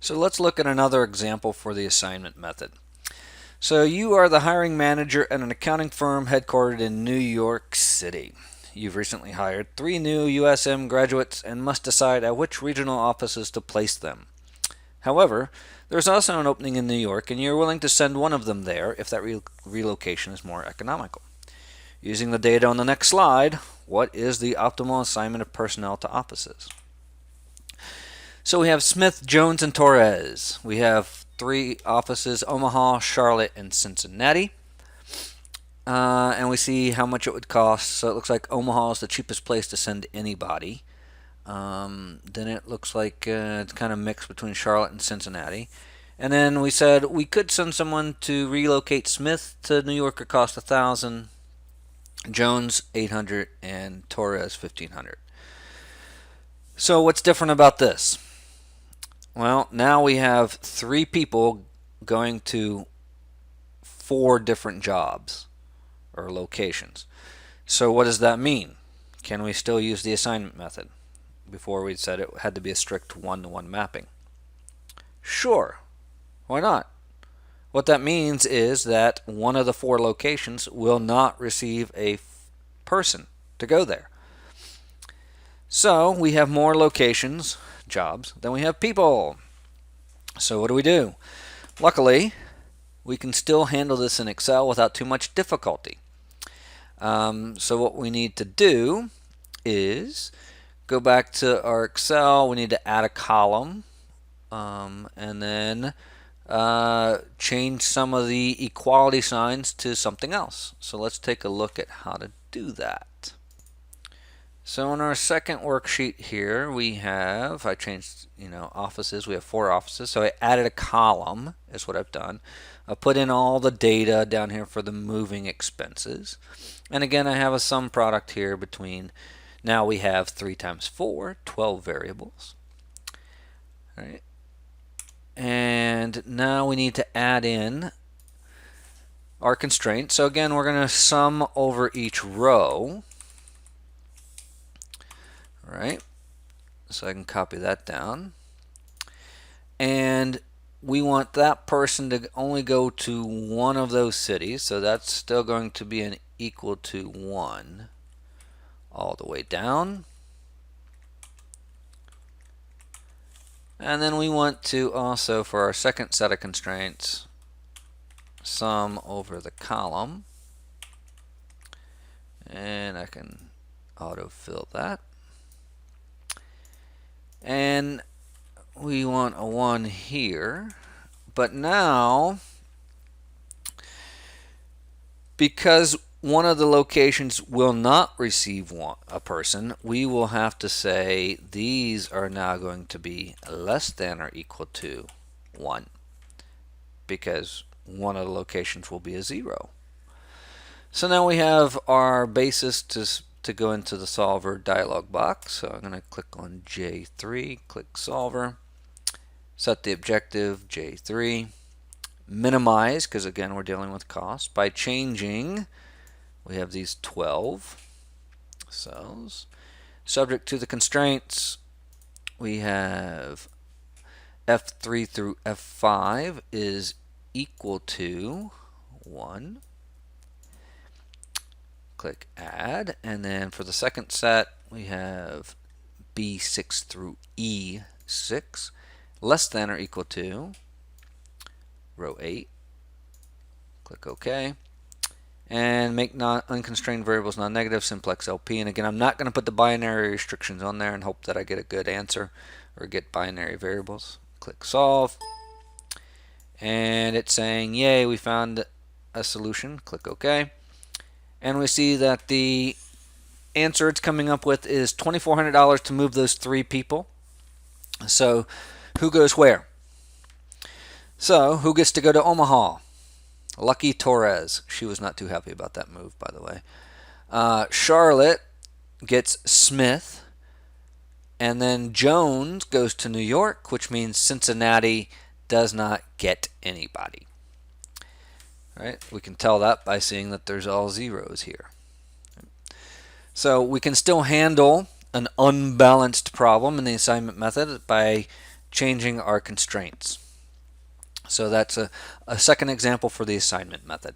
So let's look at another example for the assignment method. So you are the hiring manager at an accounting firm headquartered in New York City. You've recently hired 3 new USM graduates and must decide at which regional offices to place them. However, there's also an opening in New York and you're willing to send one of them there if that relocation is more economical. Using the data on the next slide, what is the optimal assignment of personnel to offices? So we have Smith, Jones, and Torres. We have 3 offices: Omaha, Charlotte, and Cincinnati. And we see how much it would cost. So it looks like Omaha is the cheapest place to send anybody. Then it looks like it's kind of mixed between Charlotte and Cincinnati. And then we said we could send someone to relocate Smith to New York. It cost $1,000, Jones $800, and Torres $1,500. So what's different about this? Well, now we have 3 people going to 4 different jobs or locations. So what does that mean? Can we still use the assignment method? Before we said it had to be a strict 1-to-1 mapping. Sure, why not? What that means is that one of the 4 locations will not receive a person to go there. So we have more locations, jobs, than we have people. So what do? Luckily, we can still handle this in Excel without too much difficulty. So what we need to do is go back to our Excel. We need to add a column and then change some of the equality signs to something else. So let's take a look at how to do that. So in our second worksheet here, we have, I changed, offices. We have 4 offices. So I added a column, is what I've done. I put in all the data down here for the moving expenses. And again, I have a sum product here between, now we have 3 times 4, 12 variables. All right. And now we need to add in our constraint. So again, we're going to sum over each row. Right, so I can copy that down, and we want that person to only go to one of those cities, so that's still going to be an equal to 1 all the way down. And then we want to also, for our second set of constraints, sum over the column, and I can autofill that. And we want a 1 here, but now because one of the locations will not receive a person, we will have to say these are now going to be less than or equal to 1 because one of the locations will be a 0. So now we have our basis to go into the solver dialog box. So I'm going to click on J3, click solver, set the objective J3, minimize, because again we're dealing with cost, by changing, we have these 12 cells. Subject to the constraints, we have F3 through F5 is equal to 1. Click add, and then for the second set we have B6 through E6 less than or equal to row 8. Click OK, and make unconstrained variables non-negative, simplex LP. And again, I'm not going to put the binary restrictions on there and hope that I get a good answer or get binary variables. Click solve, and it's saying yay, we found a solution. Click OK. And we see that the answer it's coming up with is $2,400 to move those 3 people. So who goes where? So who gets to go to Omaha? Lucky Torres. She was not too happy about that move, by the way. Charlotte gets Smith. And then Jones goes to New York, which means Cincinnati does not get anybody. Right? We can tell that by seeing that there's all zeros here. So we can still handle an unbalanced problem in the assignment method by changing our constraints. So that's a second example for the assignment method.